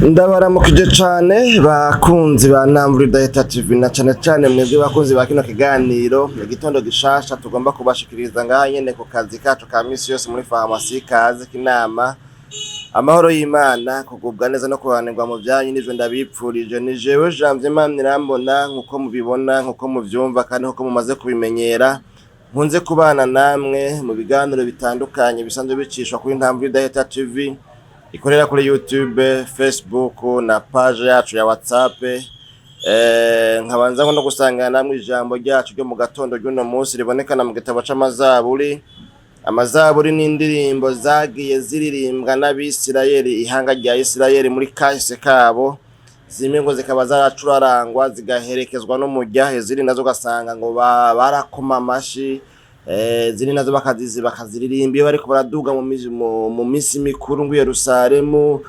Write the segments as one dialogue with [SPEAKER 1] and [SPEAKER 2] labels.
[SPEAKER 1] Ndabaramukije cane bakunzi ba Bibiliyá TV na cane mwebwe bakunzi ba kino kiganiro igitondo gishasha tugomba kubashikiriza ngaha nyene ku kazi kacu ka misi yose muri farumasi kaze kinama amahoro y'Imana kugubwa neza no kuranirwa mu byanyu n'ivyo ndabipfurije ni jewe Janvier Manirambona nkuko mubibona nkuko muvyumva kandi nkuko mumaze kubimenyera nkunze kubana namwe mu biganiro bitandukanye bisanzwe bicishwa kuri Bibiliyá TV ikorera kuri YouTube, Facebook na page yacu ya WhatsApp. Nkabanza no gusangana namwe ijambo ryacu ryo mu gatondo ry'uno munsi ribonekana mu gitabo c'amazaburi. Amazaburi ni indirimbo zagiye ziririmbwa n'Abisirayeli, ihanga rya Isirayeli muri kahise kabo. Zimwe ngo zikaba zaracurarangwa zigaherekezwa n'umujyahe, ziri nazo gasanga ngo barakoma amashi. Ziri nazo bakaziririmba iyo bariko baraduga mu misi mikuru ngo Yerusalemu.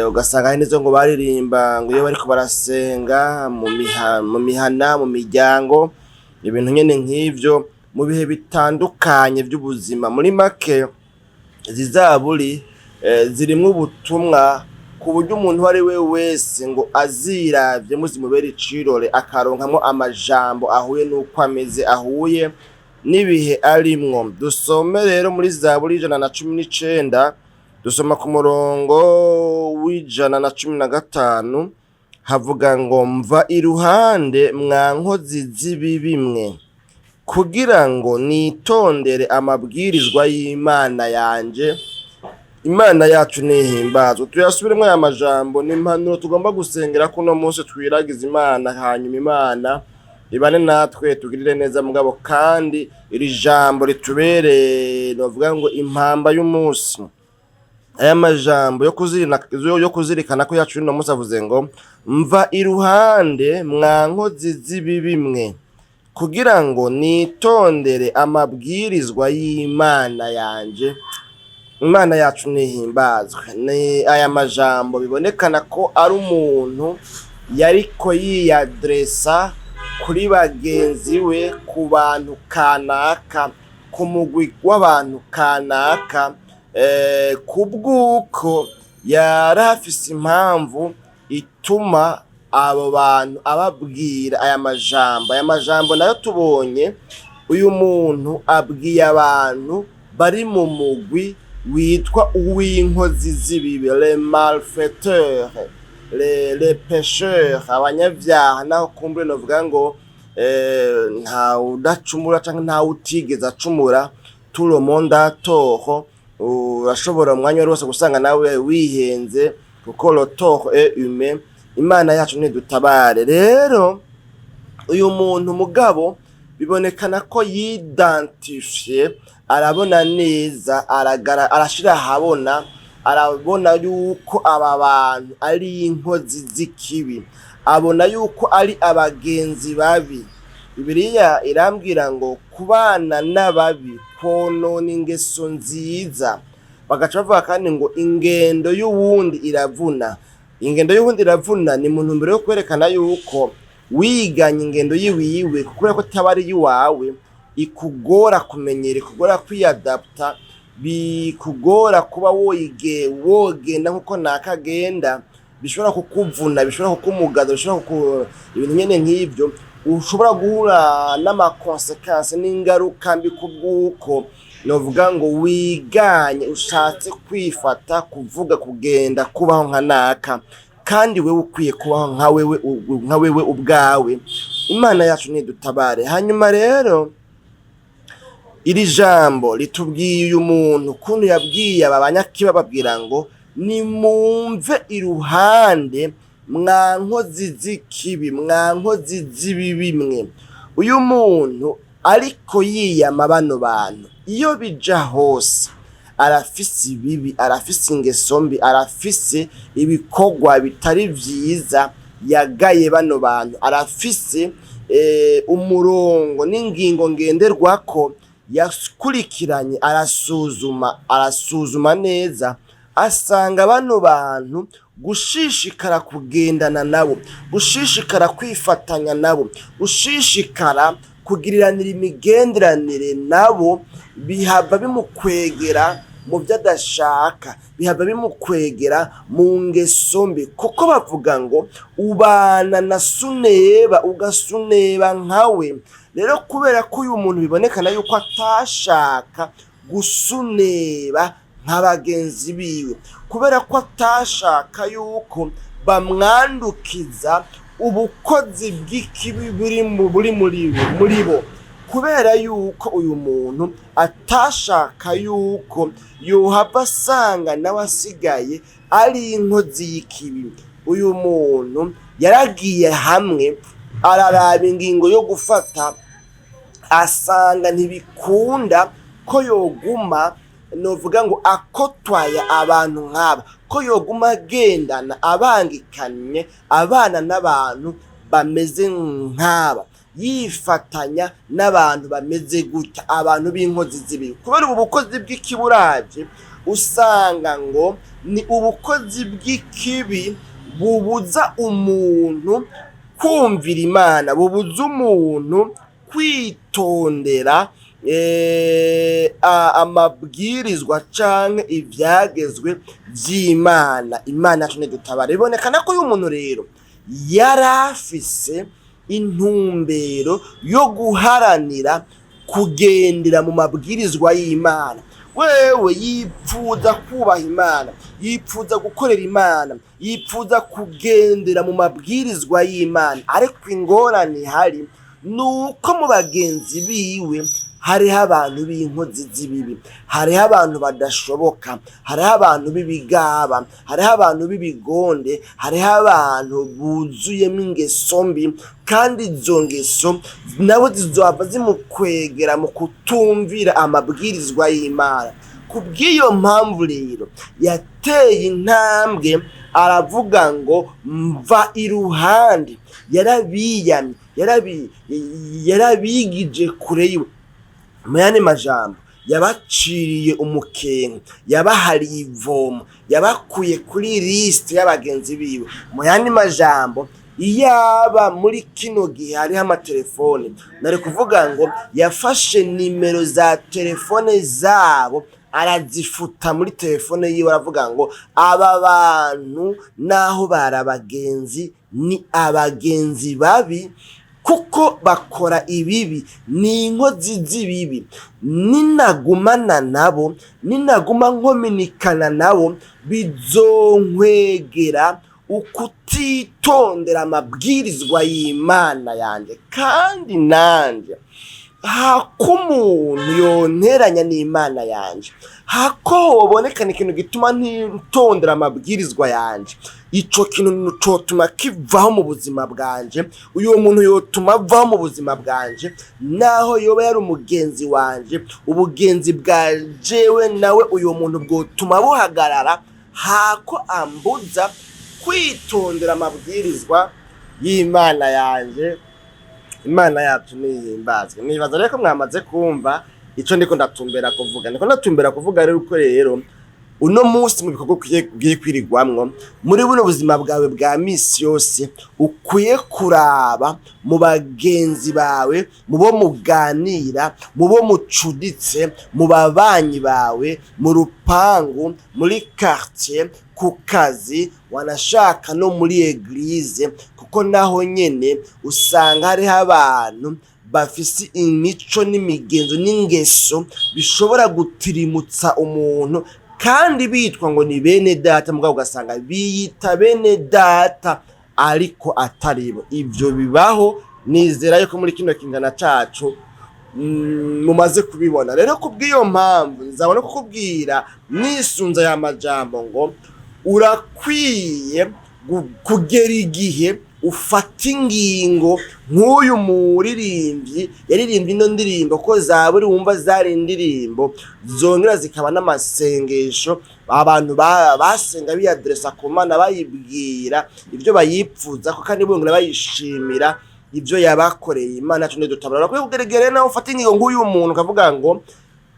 [SPEAKER 1] Ugasanga nizo ngo baririmba ngo iyo bariko barasenga mu mihana mu miryango, ibintu nyene nk'ivyo mu bihe bitandukanye by'ubuzima. Muri make zizaburi zirimwe ubutumwa ku buryo umuntu ari we wese ngo aziravye muzimubera icirore akaronkamo amajambo ahuye n'uko ameze, ahuye nibihe arimwo. Dusome rero muri Zaburi 119 dusoma ku murongo w'115 havuga ngo mva iruhande mwa nkozi z'ibibi mwe kugira ngo nitondere amabwirizwa y'Imana yanje. Imana yacu nihimbazwe. Tuyasubiremo aya majambo n'impanuro tugomba gusengera kuno munsi twiragiza Imana, hanyuma Imana ibane natwe tugirire neza mugabo kandi iri jambo ritubere novuga ngo impamba y'umunsi. Aya majambo yo kuzirikana ko yacu no munsi avuze ngo mva iruhande mwa nkozi z'ibibi mwe kugira ngo nitondere amabwirizwa y'Imana yanje. Imana yacu nihimbazwe. Ni aya majambo bibonekana ko ari umuntu yariko yiyadresa kuri bagenzi we, ku bantu kanaka, ku mugwi w'abantu kanaka, kubwuko yarafise impamvu ituma abo bantu ababwira aya majambo. Aya majambo nayo tubonye uyu muntu abwiye abantu bari mu mugwi witwa uw'inkozi z'ibibi, les malfaiteurs, les pécheurs, abanyavyaha. Naho kumbre novuga ngo nta udacumura canke nta utigeze acumura, tout le monde a tort. Urashobora umwanya wose gusanga nawe wihenze kuko le tort est humain. Imana yacu nidutabare. Rero uyu muntu mugabo bibonekana ko yidentifie, arabona neza, arashira habona, arabona yuko aba bantu ari inkozi z'ikibi, abona yuko ari abagenzi babi. Bibiliyá irambwira ngo kubana n'ababi konona ingeso nziza. Bagaca bavuga kandi ngo ingendo y'uwundi iravuna. Ingendo y'uwundi iravuna ni mu ntumbero yo kwerekana yuko wiganye ingendo yiwiwe kubera ko tabari yiwawe, ikugora kumenyera, ikugora kwiyadapta, bikugora kuba wogenda nkuko nakagenda, bishobora kukuvuna, bishobora kukumugaza, bishobora ibintu nyene nk'ivyo. Ushobora guhura n'amakonsekansi n'ingaruka mbi kubwuko novuga ngo wiganye, ushatse kwifata, kuvuga, kugenda, kubaho nka naka, kandi wewe ukwiye kubaho nka wewe ubwawe. Imana yacu nidutabare. Hanyuma rero iri jambo litubwiye uyu muntu kuntu yabwiye abanyakiba, babwira ngo nimumve iruhande mwa nkozi z'ikibi, mwa nkozi z'ibibi mwe. Uyu muntu ariko yiyama bano bantu iyo bija hose, arafise ibibi, arafise ingeso mbi, arafise ibikorwa bitari vyiza yagaye bano bantu, arafise umurongo n'ingingo ngenderwako yakurikiranye, arasuzuma neza, asanga bano bantu gushishikara kugendana nabo, gushishikara kwifatanya nabo, gushishikara kugiriranira imigenderanire nabo, bihava bimukwegera mu byo adashaka, bihava bimukwegera mu ngeso mbi, kuko bavuga ngo ubana na suneba ugasuneba nkawe. Rero kubera ko uyu muntu bibonekana yuko atashaka gusuneba nk'abagenzi biwe, kubera ko atashaka yuko bamwandukiza ubukozi bw'ikibi buri muri bo, kubera yuko uyu muntu atashaka yuko yohava asanga nawe asigaye ari inkozi y'ikibi. Uyu muntu yaragiye hamwe araraba ingingo yo gufata, asanga ntibikunda ko yoguma novuga ngo akotwaya abantu nk'aba, ko yoguma agendana abangikanye abana n'abantu bameze nk'aba, yifatanya n'abantu bameze gutya, abantu b'inkozi z'ibibi. Kubera ubu bukozi bw'ikiburaje usanga ngo ni ubukozi bw'ikibi bubuza umuntu kumvira Imana, bubuza umuntu kwitondera amabwirizwa canke ivyagezwe vy'Imana. Imana yacu nidutabara. Bibonekana ko uyu muntu rero yarafise intumbero yo guharanira kugendera mu mabwirizwa y'Imana. Wewe yipfuza kubaha Imana, yipfuza gukorera Imana, yipfuza kugendera mu mabwirizwa y'Imana, ariko ingorane hari nuko mu bagenzi biwe hariho abantu b'inkozi z'ibibi, hariho abantu badashoboka, hariho abantu b'ibigaba, hariho abantu b'ibigonde, hariho abantu buzuyemo ingeso mbi, kandi izo ngeso nabo zizohava zimukwegera mu kutumvira amabwirizwa y'Imana. Kubw'iyo mpamvu rero yateye intambwe aravuga ngo mva iruhande, yarabiyamye, yarabigije kure yiwe. Mu yandi majambo yabaciriye umukenke, yabahariye ivomo, yabakuye kuri lisite y'abagenzi biwe. Mu yandi majambo iyaba muri kino gihe hariho amatelefone, nari kuvuga ngo yafashe nimero za telefone zabo arazifuta muri telefone yiwe, aravuga ngo aba bantu naho bari abagenzi ni abagenzi babi, kuko bakora ibibi, ni inkozi z'ibibi. Ninagumana nabo, ninaguma nkominikana nabo, bizonkwegera ukutitondera amabwirizwa y'Imana yanje. Kandi nanje hako umuntu yonteranya n'Imana yanje, hako hobonekana ikintu gituma ntitondera amabwirizwa yanje, ico kintu cotuma kivaho mu buzima bwanje. Uyu muntu yotuma avaho mu buzima bwanje, naho yoba yari umugenzi wanje, ubugenzi bwa jewe nawe uyu muntu bwotuma buhagarara, hako ambuza kwitondera amabwirizwa y'Imana yanje. Imana yacu nihimbazwe. Nibaza rero ko mwamaze kumva ico ndiko ndatumbera kuvuga rero uko rero uno munsi mu bikorwa ugiye kwirigwamwo muri buno buzima bwawe bwa misi yose, ukwiye kuraba mu bagenzi bawe, mu bo muganira, mu bo mucuditse, mu babanyi bawe, mu rupangu, muri quartier, ku kazi, wanashaka no muri eglise, kuko naho nyene usanga hariho abantu bafise imico n'imigenzo n'ingeso bishobora gutirimutsa umuntu, kandi bitwa ngo ni bene data, mugabo ugasanga biyita bene data ariko ataribo. Ivyo bibaho, nizera yuko muri kino kingana cacu mumaze kubibona. Rero kubw'iyo mpamvu nzabona kukubwira nisunza ya majambo ngo urakwiye kugera igihe ufata ingingo nk'uyu muririmbyi yaririmbye ino ndirimbo, ko zaburi wumva zari indirimbo zongera zikaba n'amasengesho, abantu basenga biyadresa ku Mana, bayibwira ibyo bayipfuza ko, kandi bongera bayishimira ibyo yabakoreye. Imana yacu nidutabara. Urakwiye kugeragera nawe ufata ingingo nk'uyu muntu ukavuga ngo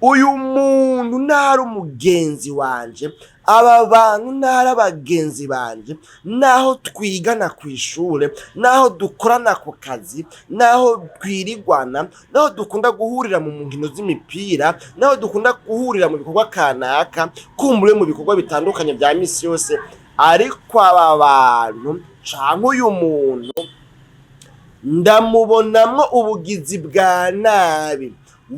[SPEAKER 1] uyu muntu ntari umugenzi wanje, aba bantu ntari abagenzi banje, naho twigana ku ishure, naho dukorana ku kazi, naho twirigwana, naho dukunda guhurira mu nkino z'imipira, naho dukunda guhurira mu bikorwa kanaka, kumbure mu bikorwa bitandukanye bya misi yose, ariko aba bantu canke uyu muntu ndamubonamwo ubugizi bwa nabi.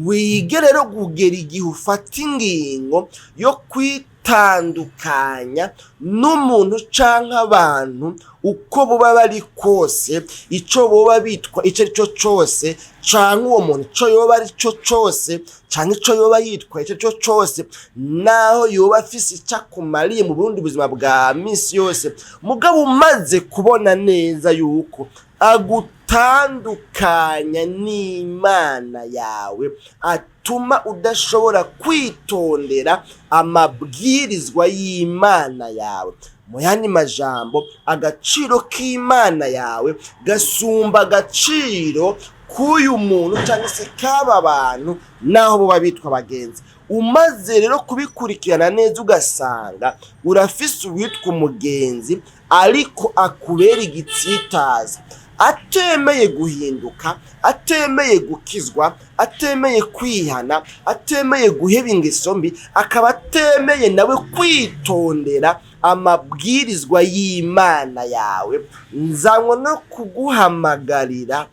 [SPEAKER 1] Wige rero kugera igihe ufata ingingo yo kwitandukanya n'umuntu canke abantu uko boba bari kose, ico boba bitwa ico arico cose, canke uwo muntu ico yoba arico cose, canke ico yoba yitwa ico arico cose, naho yoba afise ico akumariye mu burundi buzima bwa misi yose, mugabo umaze kubona neza yuko agutandukanya n'Imana yawe, atuma udashobora kwitondera amabwirizwa y'Imana yawe. Mu yandi majambo, agaciro k'Imana yawe gasumba agaciro k'uyu muntu cyangwa se k'aba bantu naho boba bitwa abagenzi. Umaze rero kubikurikirana neza ugasanga urafise uwitwa umugenzi ariko akubera igitsitaza, atemeye guhinduka, atemeye gukizwa, atemeye kwihana, atemeye guheba ingeso mbi, akaba atemeye nawe kwitondera amabwirizwa y'Imana yawe, nzanywe no kuguhamagarira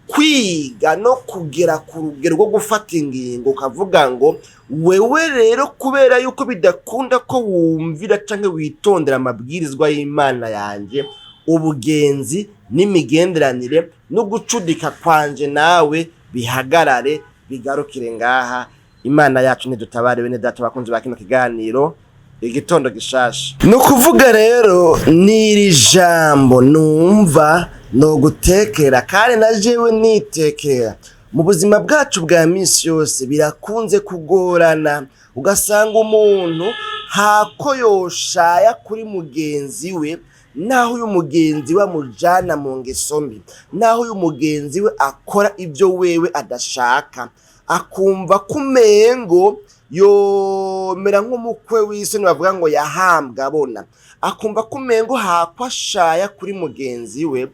[SPEAKER 1] kwiga no kugera ku rugero rwo gufata ingingo, ukavuga ngo wewe rero kubera yuko bidakunda ko wumvira canke witondera amabwirizwa y'Imana yanje, ubugenzi n'imigenderanire no gucudika kwanje nawe bihagarare, bigarukire ngaha. Imana yacu nidutabare bene data bakunzi ba kino kiganiro igitondo gishasha. No kuvuga rero n'iri jambo numva no gutekera, kandi na jewe nitekera. Mu buzima bwacu bwa misi yose birakunze kugorana, ugasanga umuntu hako yoshaya kuri mugenzi we, naho uyu mugenzi we amujana mu ngeso mbi, naho uyu mugenzi we akora ibyo wewe adashaka, akumva kumengo yomera nk'umukwe w'isoni bavuga ngo yahambwa abona, akumva kumengo hakwashaya kuri mugenzi we,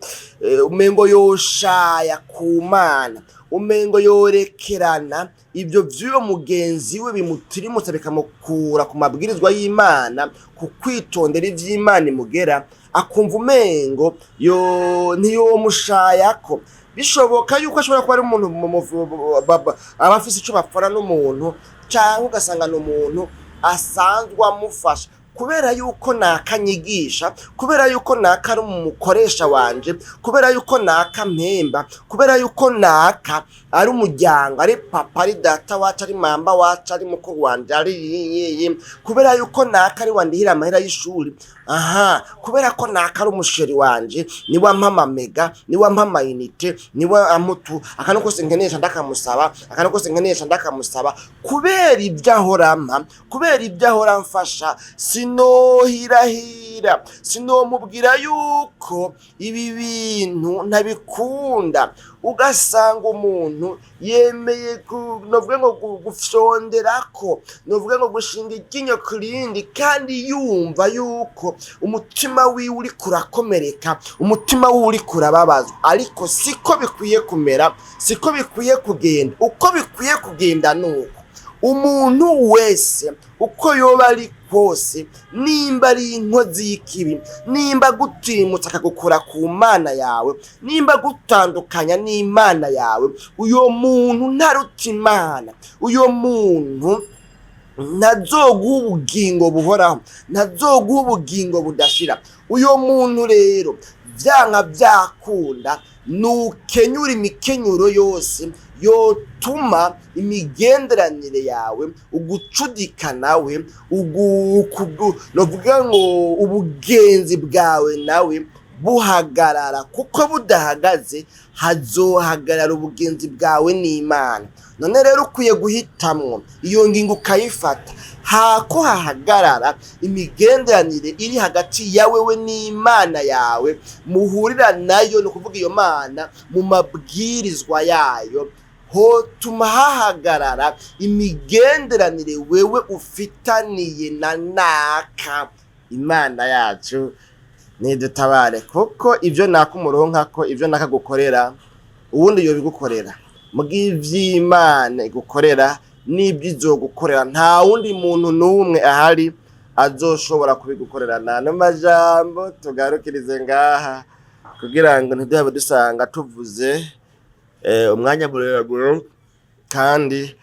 [SPEAKER 1] umengo yoshaya ku Mana, umengo yorekerana ibyo vy'uyo mugenzi we bimutirimutsa bikamukura ku mabwirizwa y'Imana, ku kwitondera ivy'Imana imugera, akumva umengo ntiyomushayako. Bishoboka yuko ashobora kuba ari umuntu abafise ico bapfana n'umuntu, canke ugasanga n'umuntu asanzwe amufasha kubera yuko nakanyigisha, kubera yuko naka ari umukoresha wanje, kubera yuko naka mpemba, kubera yuko naka ari umuryango, ari papa, ari data wacu, ari mamba wacu, ari mukuru wanje, ari kubera yuko naka ari wandihira amahera y'ishuri, kubera ko naka ari umusheri wanje, niwe ampa mega, niwe ampa inite, niwe amutu akantu kose nkenesha ndakamusaba, akantu kose nkenesha ndakamusaba, kubera ibyo ahora ampa, kubera ibyo ahora mfasha, sinohirahira, sinomubwira yuko ibi bintu ntabikunda. Ugasanga umuntu yemeye novuga ngo gufyonderako, novuga ngo gushinga iryinyo kurindi, kandi yumva yuko umutima wiwe uri kurakomereka, umutima wiwe uri kurababazwa. Ariko siko bikwiye kumera, siko bikwiye kugenda. Uko bikwiye kugenda nuko umuntu wese uko yoba ari kose, nimba ari inkozi y'ikibi, nimba gutimutsa akagukura ku Mana yawe, nimba gutandukanya n'Imana yawe, uyo muntu ntaruta Imana, uyo muntu ntazoguha ubugingo buhoraho, ntazoguha ubugingo budashira. Uyo muntu rero vyanka vyakunda nukenyura imikenyuro yose yotuma imigenderanire yawe, ugucudika nawe, novuga ngo ubugenzi bwawe nawe buhagarara, kuko budahagaze hazohagarara ubugenzi bwawe n'Imana. None rero ukwiye guhitamwo iyo ngingo ukayifata, hako hahagarara imigenderanire iri hagati yawe we n'Imana yawe, muhurira nayo, no kuvuga iyo Mana mu mabwirizwa yayo, hotuma hahagarara imigenderanire wewe ufitaniye na naka. Imana yacu nidutabare, kuko ibyo nakumuronka ko ibyo nakagukorera ubundi yo bigukorera mugivy'Imana igukorera n'ibyo izogukorera nta wundi muntu n'umwe ahari azoshobora kubigukorera. Nano majambo tugarukirize ngaha kugira ngo ntiduhabe dusanga tuvuze umwanya muremure kandi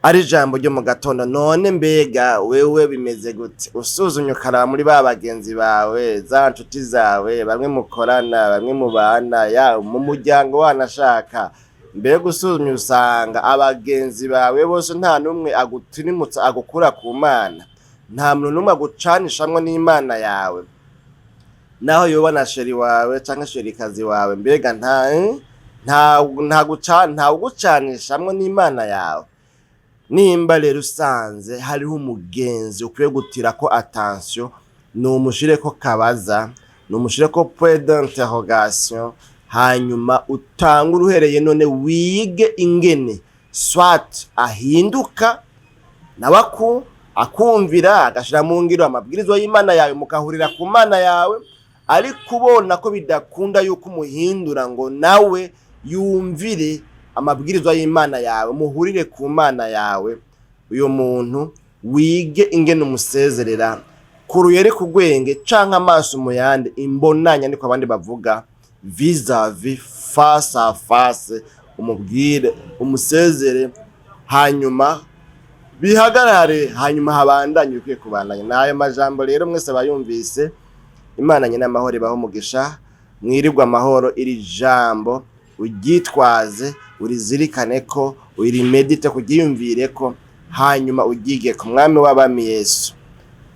[SPEAKER 1] ari ijambo ryo mu gatondo. None mbega wewe bimeze gute? Usuzumye ukaraba muri ba bagenzi bawe, za nshuti zawe, bamwe mukorana, bamwe mubana, ya mu muryango wanashaka, mbega usuzumye usanga abagenzi bawe bose nta numwe agutirimutsa agukura ku Mana, nta muntu numwe agucanishamwe n'Imana yawe, naho yobana sheri wawe canke sherikazi wawe, mbega nta ugucanishamwe n'Imana yawe. Nimba rero usanze hariho umugenzi ukwiye gutira ko attention, numushire ko kabaza, numushire ko point d'interrogation, hanyuma utanga uruhereye none wige ingene swat ahinduka nabaku akumvira agashira mu ngiro amabwirizwa y'Imana yawe, mukahurira ku Mana yawe, ari kubona ko bidakunda yuko umuhindura ngo nawe yumvire amabwirizwa y'Imana yawe, muhurire ku Mana yawe. Uyo muntu wige ingene umusezerera kuruyere kugwenge canka amaso muyande imbonanya, niko abandi bavuga vis-à-vis, face à face, umubwire umusezere, hanyuma bihagarare, hanyuma habandanye ukwiye kubandanya. Nayo majambo rero mwese bayumvise, Imana nyine amahoro ibaho umugisha, mwirirwa amahoro. Iri jambo uryitwaze, urizirikane ko, urimedite kugiyumvire ko, hanyuma ugige ku Mwami w'abami Yesu.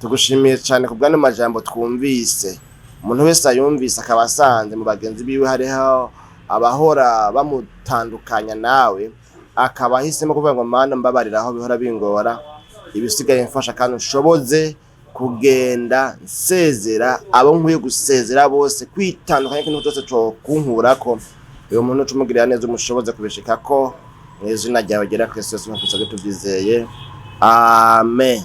[SPEAKER 1] Tugushimiye cyane ku bw'ano majambo twumvise. Umuntu wese ayumvise akaba asanze mu bagenzi biwe hariho abahora bamutandukanya nawe, akaba ahisemo kuvuga ngo Mana mbabarira aho bihora bingora, ibisigaye mfasha kandi ushoboze kugenda nsezera abo nkwiye gusezera bose, kwitandukanya ikintu cyose cyo kunkurako. Uyu muntu tumugirira neza umushoboze kubishika ko mu izina ryawe gera Kristo Yesu, nk'uko tubyizeye. Amen.